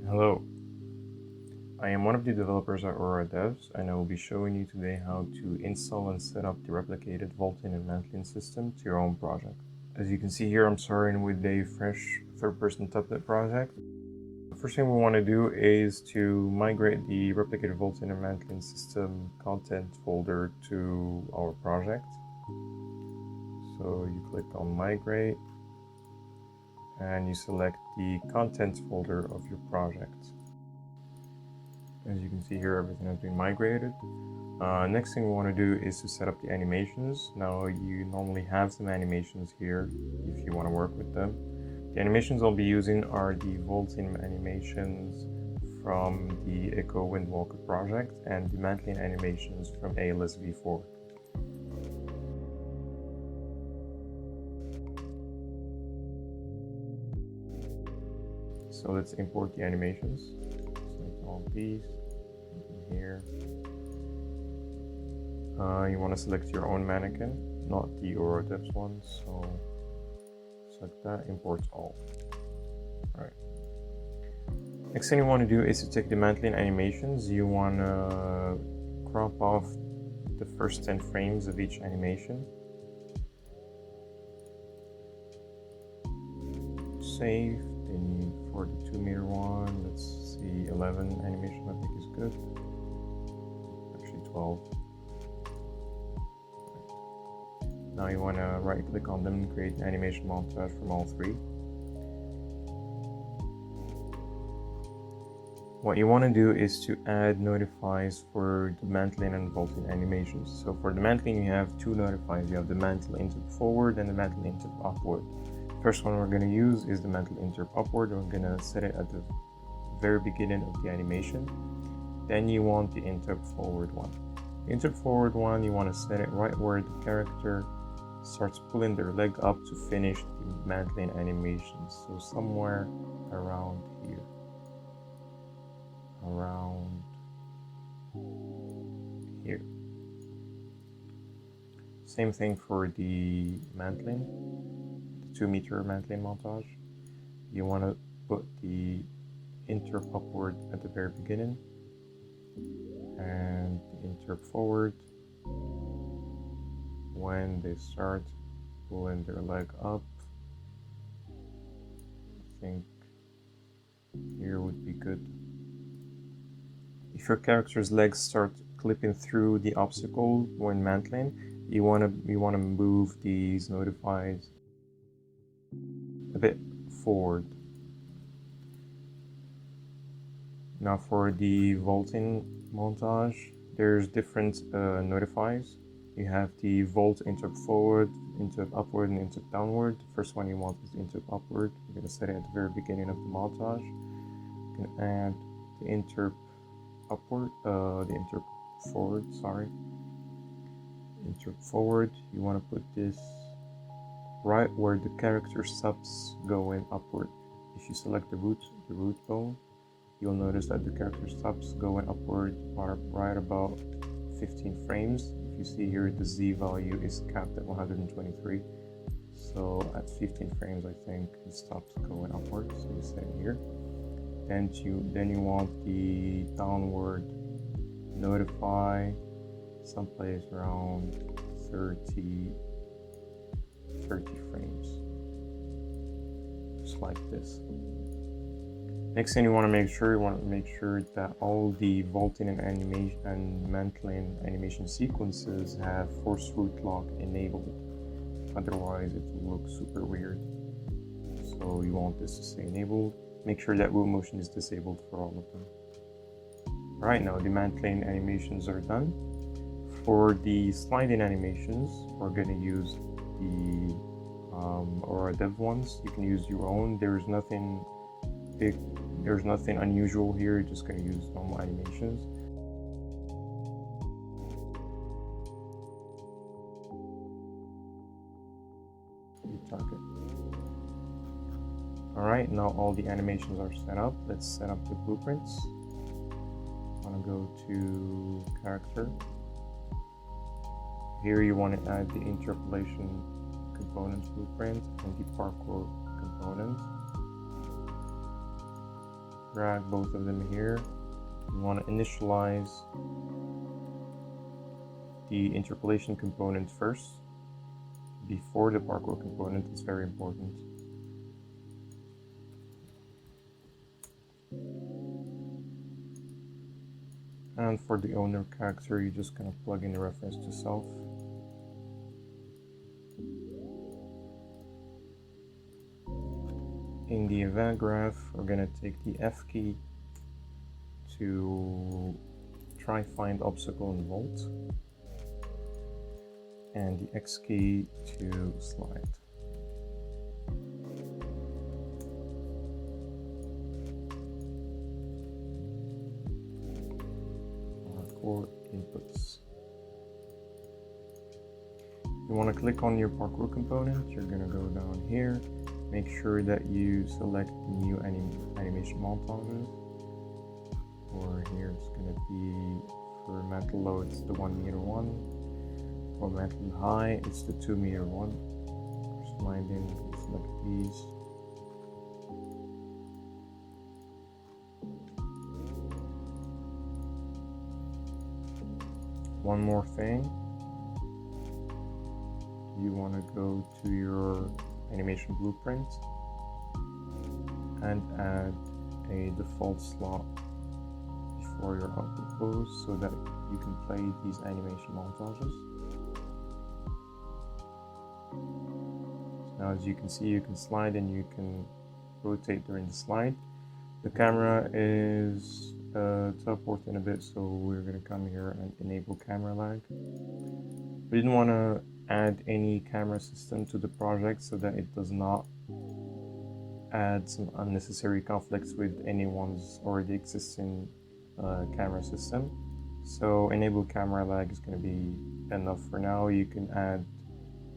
Hello, I am one of the developers at Aurora Devs, and I will be showing you today how to install and set up the replicated Vaulting and Mantling system to your own project. As you can see here, I'm starting with a fresh third-person template project. The first thing we want to do is to migrate the replicated Vaulting and Mantling system content folder to our project. So you click on Migrate, and you select the contents folder of your project. As you can see here, everything has been migrated. Next thing we want to do is to set up the animations. Now you normally have some animations here if you want to work with them. The animations I'll be using are the vaulting animations from the Echo Windwalker project and the mantling animations from ALS v4. So let's import the animations. Select all these here. You want to select your own mannequin, not the Aurora Devs one. So select that, import all. Alright. Next thing you want to do is to take the mantling animations. You want to crop off the first 10 frames of each animation. Save. Then for the 2-meter one, let's see, 11 animation I think is good. Actually 12. Now you want to right click on them and create an animation montage from all three. What you want to do is to add notifies for the mantling and vaulting animations. So for the mantling you have two notifies. You have the mantle interp forward and the mantle interp upward. First one we're going to use is the mantle interp upward. We're going to set it at the very beginning of the animation. Then you want the interp forward one. The interp forward one, you want to set it right where the character starts pulling their leg up to finish the mantling animations. So somewhere around here. Around here. Same thing for the mantling. 2-meter mantling montage. You want to put the interp upward at the very beginning and the interp forward when they start pulling their leg up. I think here would be good. If your character's legs start clipping through the obstacle when mantling, you want to move these notifies a bit forward. Now for the vaulting montage, there's different notifies. You have the vault interp forward, interp upward, and interp downward. The first one you want is interp upward. You're going to set it at the very beginning of the montage. You can add the interp upward, the interp forward, sorry. Interp forward, you want to put this right where the character stops going upward. If you select the root bone, you'll notice that the character stops going upward right about 15 frames. If you see here, the Z value is capped at 123. So at 15 frames, I think it stops going upward. So you set it here. Then you want the downward notify someplace around 30 frames, just like this. Next thing you want to make sure that all the vaulting and animation and mantling animation sequences have force root lock enabled. Otherwise it will look super weird. So you want this to stay enabled. Make sure that root motion is disabled for all of them. Alright, now the mantling animations are done. For the sliding animations, we're going to use the Aurora Dev ones. You can use your own. There's nothing big, there's nothing unusual here. You're just going to use normal animations. Target. Alright, now all the animations are set up. Let's set up the blueprints. I want to go to character. Here you want to add the interpolation component blueprint and the parkour component. drag both of them here. You want to initialize the interpolation component first, before the parkour component. It's very important. And for the owner character, you're just going to plug in the reference to self. In the event graph, we're going to take the F key to try find obstacle and vault, and the X key to slide. Parkour inputs. You want to click on your parkour component. You're going to go down here. Make sure that you select new animation montages. Or here it's going to be, for mantle low it's the 1 meter one. For mantle high it's the 2 meter one. For sliding, select these. One more thing, you want to go to your animation blueprint and add a default slot before your output pose so that you can play these animation montages. So now as you can see, you can slide and you can rotate during the slide. The camera is teleporting a bit, so we're going to come here and enable camera lag. We didn't want to add any camera system to the project so that it does not add some unnecessary conflicts with anyone's already existing camera system. So enable camera lag is going to be enough for now. You can add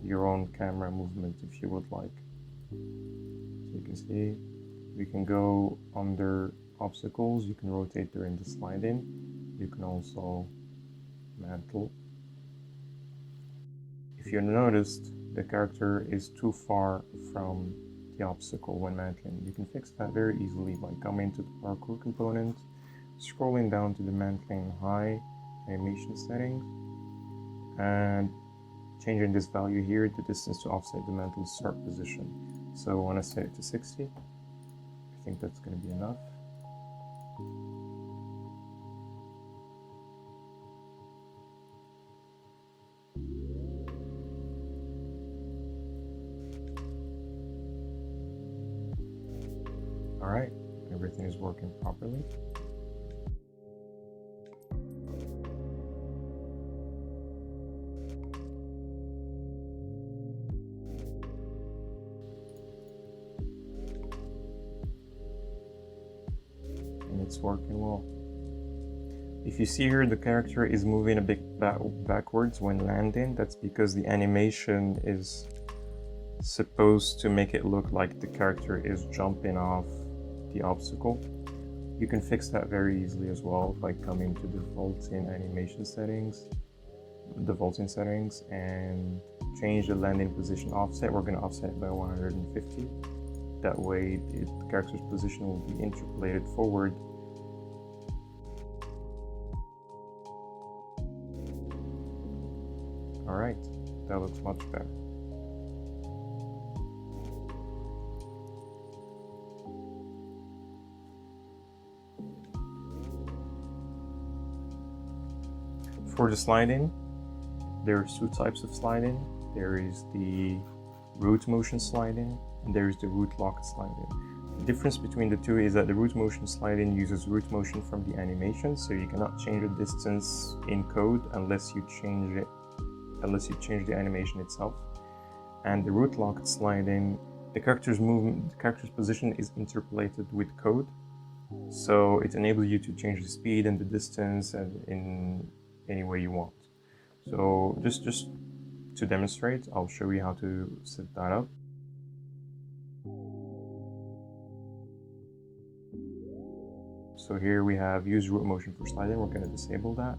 your own camera movement if you would like. So you can see we can go under obstacles, you can rotate during the sliding, you can also mantle. If you noticed, the character is too far from the obstacle when mantling. You can fix that very easily by coming to the parkour component, scrolling down to the mantling high animation settings, and changing this value here, the distance to offset the mantle start position. So I want to set it to 60. I think that's going to be enough. Alright, everything is working properly. And it's working well. If you see here, the character is moving a bit backwards when landing. That's because the animation is supposed to make it look like the character is jumping off the obstacle. You can fix that very easily as well by coming to the vaulting animation settings, and change the landing position offset. We're going to offset by 150. That way the character's position will be interpolated forward. Alright, that looks much better. For the sliding, there's two types of sliding. There is the root motion sliding and there is the root locked sliding. The difference between the two is that the root motion sliding uses root motion from the animation, so you cannot change the distance in code unless you change the animation itself. And the root locked sliding, the character's position is interpolated with code, so it enables you to change the speed and the distance and in any way you want. So just to demonstrate, I'll show you how to set that up. So here we have use root motion for sliding. We're going to disable that.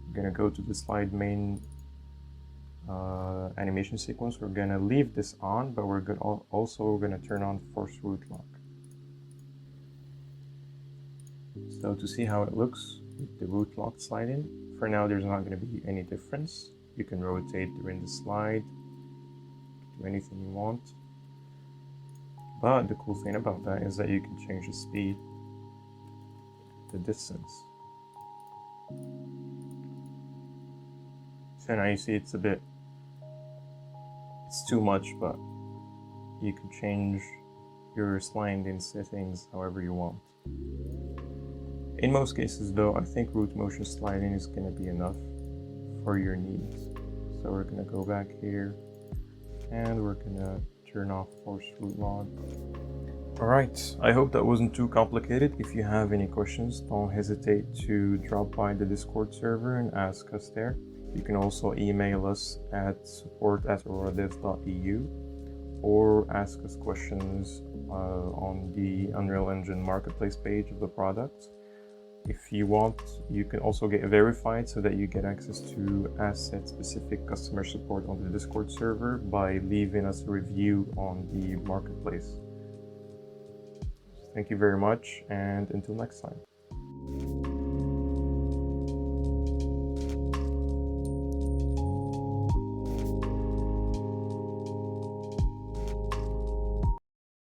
We're going to go to the slide main animation sequence. We're going to leave this on, but we're also going to turn on force root lock. So to see how it looks with the root locked sliding, for now there's not going to be any difference. You can rotate during the slide, do anything you want. But the cool thing about that is that you can change the speed, the distance. So now you see it's too much, but you can change your sliding settings however you want. In most cases though, I think root motion sliding is going to be enough for your needs. So we're going to go back here and we're going to turn off force root log. Alright, I hope that wasn't too complicated. If you have any questions, don't hesitate to drop by the Discord server and ask us there. You can also email us at support@auroradev.eu or ask us questions on the Unreal Engine Marketplace page of the product. If you want, you can also get verified so that you get access to asset-specific customer support on the Discord server by leaving us a review on the marketplace. Thank you very much, and until next time.